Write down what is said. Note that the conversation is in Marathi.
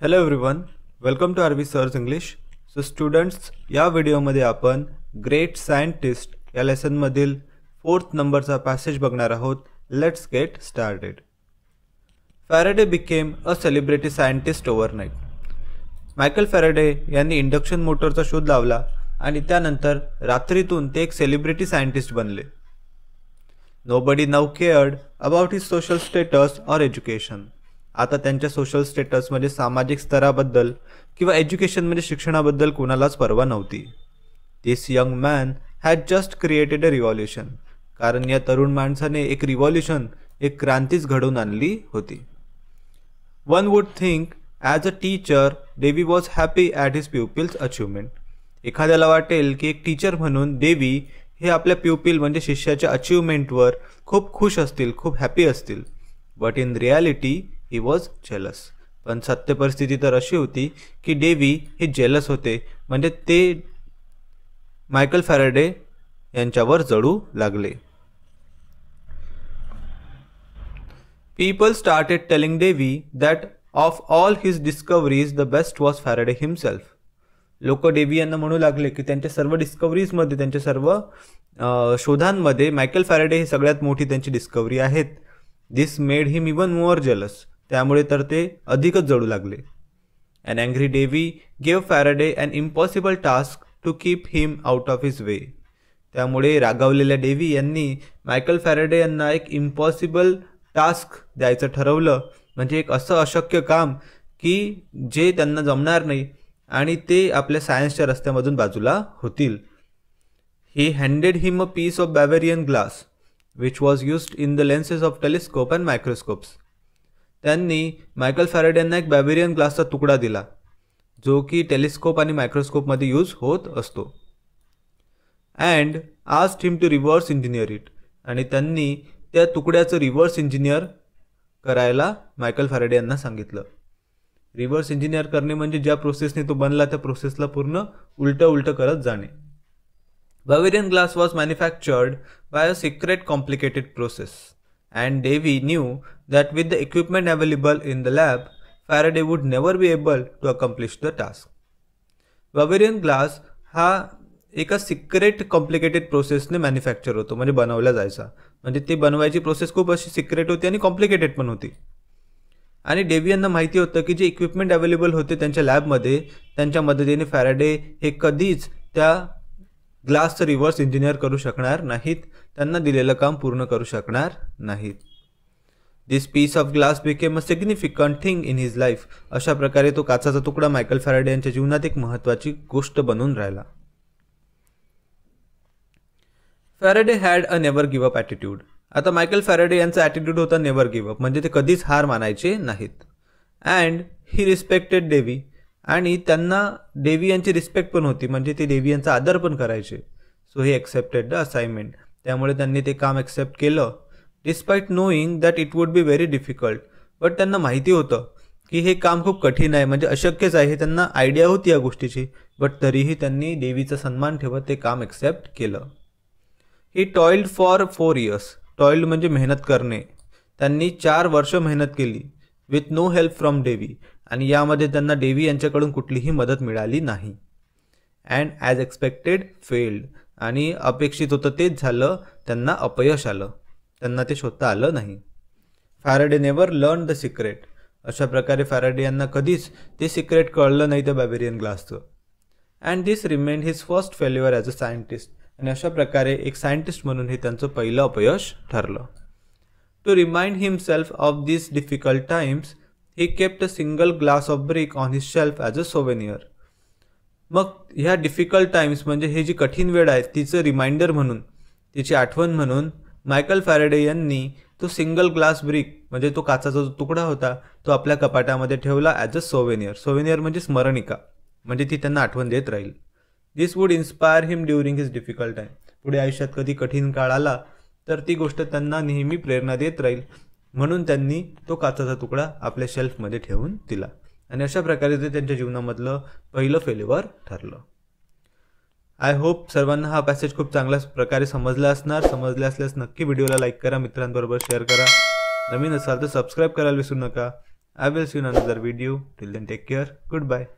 Hello everyone, welcome to RV Sirs English. So students, या व्हिडिओमध्ये आपण ग्रेट सायंटिस्ट या लेसन मधील 4th नंबरचा पॅसेज बघणार आहोत. Let's get started. Faraday became a celebrity scientist overnight. Michael Faraday यांनी इंडक्शन मोटरचा शोध लावला आणि त्यानंतर रात्रीतून ते एक सेलिब्रिटी सायंटिस्ट बनले. Nobody now cared about his social status or education. आता त्यांच्या सोशल स्टेटस म्हणजे सामाजिक स्तराबद्दल किंवा एज्युकेशन म्हणजे शिक्षणाबद्दल कुणालाच पर्वा नव्हती. This young man had just created a revolution. कारण या तरुण माणसाने एक रिव्हॉल्युशन, एक क्रांतीच घडवून आणली होती. One would think as a teacher Davy was happy at his pupils achievement. एखाद्याला वाटेल की एक टीचर म्हणून डेव्ही हे आपल्या प्युपिल म्हणजे शिष्याच्या अचिव्हमेंटवर खूप खुश असतील, खूप हॅपी असतील. But in reality he was jealous. पण सत्य परिस्थिती तर अशी होती की डेव्ही हे जेलस होते, म्हणजे ते मायकल फॅरेडे यांच्यावर जळू लागले. People started telling Dewey that of all his discoveries the best was Faraday himself. लोक डेव्ही यांना म्हणू लागले की त्यांच्या सर्व डिस्कवरीजमध्ये, त्यांच्या सर्व शोधांमध्ये मायकल फॅरेडे ही सगळ्यात मोठी त्यांची डिस्कवरी आहेत. This made him even more jealous. त्यामुळे तर ते अधिकच जळू लागले. An angry Davy gave Faraday an impossible task to keep him out of his way. त्यामुळे रागावलेल्या डेव्ही यांनी मायकल फॅरेडे यांना एक इम्पॉसिबल टास्क द्यायचं ठरवलं, म्हणजे एक असं अशक्य काम की जे त्यांना जमणार नाही आणि ते आपल्या सायन्सच्या रस्त्यामधून बाजूला होतील. He handed him a piece of Bavarian glass which was used in the lenses of telescope and microscopes. त्यांनी मायकल फॅरेडे यांना एक बॅवेरियन ग्लासचा तुकडा दिला जो की टेलिस्कोप आणि मायक्रोस्कोपमध्ये यूज होत असतो. And asked him to reverse engineer it. आणि त्यांनी त्या तुकड्याचं रिव्हर्स इंजिनियर करायला मायकल फॅरेडे यांना सांगितलं. रिव्हर्स इंजिनियर करणे म्हणजे ज्या प्रोसेसने तो बनला त्या प्रोसेसला पूर्ण उलटं करत जाणे. Bavarian glass was manufactured by a secret complicated process, and Davy knew that with the equipment available in the lab, Faraday would never be able to accomplish the task. Bavarian glass हा एका सिक्रेट कॉम्प्लिकेटेड प्रोसेसने मॅन्युफॅक्चर होतो, म्हणजे बनवला जायचा. म्हणजे ती बनवायची प्रोसेस खूप अशी सिक्रेट होती आणि कॉम्प्लिकेटेड पण होती. आणि डेव्ही यांना माहिती होतं की जे इक्विपमेंट अवेलेबल होते त्यांच्या लॅबमध्ये, त्यांच्या मदतीने फॅरेडे हे कधीच त्या ग्लासचं रिव्हर्स इंजिनियर करू शकणार नाहीत, त्यांना दिलेलं काम पूर्ण करू शकणार नाहीत. This piece of glass became a significant thing in his life. अशा प्रकारे तो काचाचा तुकडा मायकल फॅरेडे यांच्या जीवनात एक महत्त्वाची गोष्ट बनून राहिला. Faraday had a never give up attitude. आता मायकल फॅरेडे यांचा ॲटिट्यूड होता नेव्हर गिव्ह अप, म्हणजे ते कधीच हार मानायचे नाहीत. And he respected Dewey. आणि त्यांना डेव्ही यांची रिस्पेक्ट पण होती, म्हणजे ते डेव्ही यांचा आदर पण करायचे. So he accepted the assignment. त्यामुळे त्यांनी ते काम एक्सेप्ट केलं. Despite knowing that it would be very difficult. But त्यांना माहिती होतं की हे काम खूप कठीण आहे, म्हणजे अशक्यच आहे. हे त्यांना आयडिया होती या गोष्टीची, बट तरीही त्यांनी डेव्हीचा सन्मान ठेवत ते काम एक्सेप्ट केलं. He toiled for 4 years. Toiled म्हणजे मेहनत करणे. त्यांनी 4 वर्ष मेहनत केली with no help from Davy. आणि यामध्ये त्यांना डेव्ही यांच्याकडून कुठलीही मदत मिळाली नाही. And as expected failed. आणि अपेक्षित होतं तेच झालं, त्यांना अपयश आलं, त्यांना ते शोधता आलं नाही. Faraday never learn the secret. अशा प्रकारे फॅरेडे यांना कधीच ते सिक्रेट कळलं नाही त्या बॅवेरियन ग्लासचं. And this remind his first failure as a scientist. आणि अशा प्रकारे एक सायंटिस्ट म्हणून हे त्यांचं पहिलं अपयश ठरलं. To remind himself of this difficult times he kept a single glass of brick on his shelf as a souvenir. मग ह्या डिफिकल्ट टाइम्स म्हणजे हे जी कठीण वेळ आहे तिचं रिमाइंडर म्हणून, तिची आठवण म्हणून मायकल फॅरेडे यांनी तो सिंगल ग्लास ब्रिक म्हणजे तो काचाचा जो तुकडा होता तो आपल्या कपाटामध्ये ठेवला ॲज अ सोवेनियर. सोवेनियर म्हणजे स्मरणिका, म्हणजे ती त्यांना आठवण देत राहील. This would inspire him during his difficult time. पुढे आयुष्यात कधी कठीण काळ आला तर ती गोष्ट त्यांना नेहमी प्रेरणा देत राहील, म्हणून त्यांनी तो काचाचा तुकडा आपल्या शेल्फमध्ये ठेवून दिला. आणि अशा प्रकारे ते त्यांच्या जीवनामधलं पहिलं फेल्युअर ठरलं. आय होप सर्वांना हा पॅसेज खूप चांगल्या प्रकारे समजला असणार. समजले असल्यास नक्की व्हिडिओला लाईक करा, मित्रांबरोबर शेअर करा. नवीन असाल तर सबस्क्राईब करायला विसरू नका. I will see you in another video. Till then, take care. Goodbye.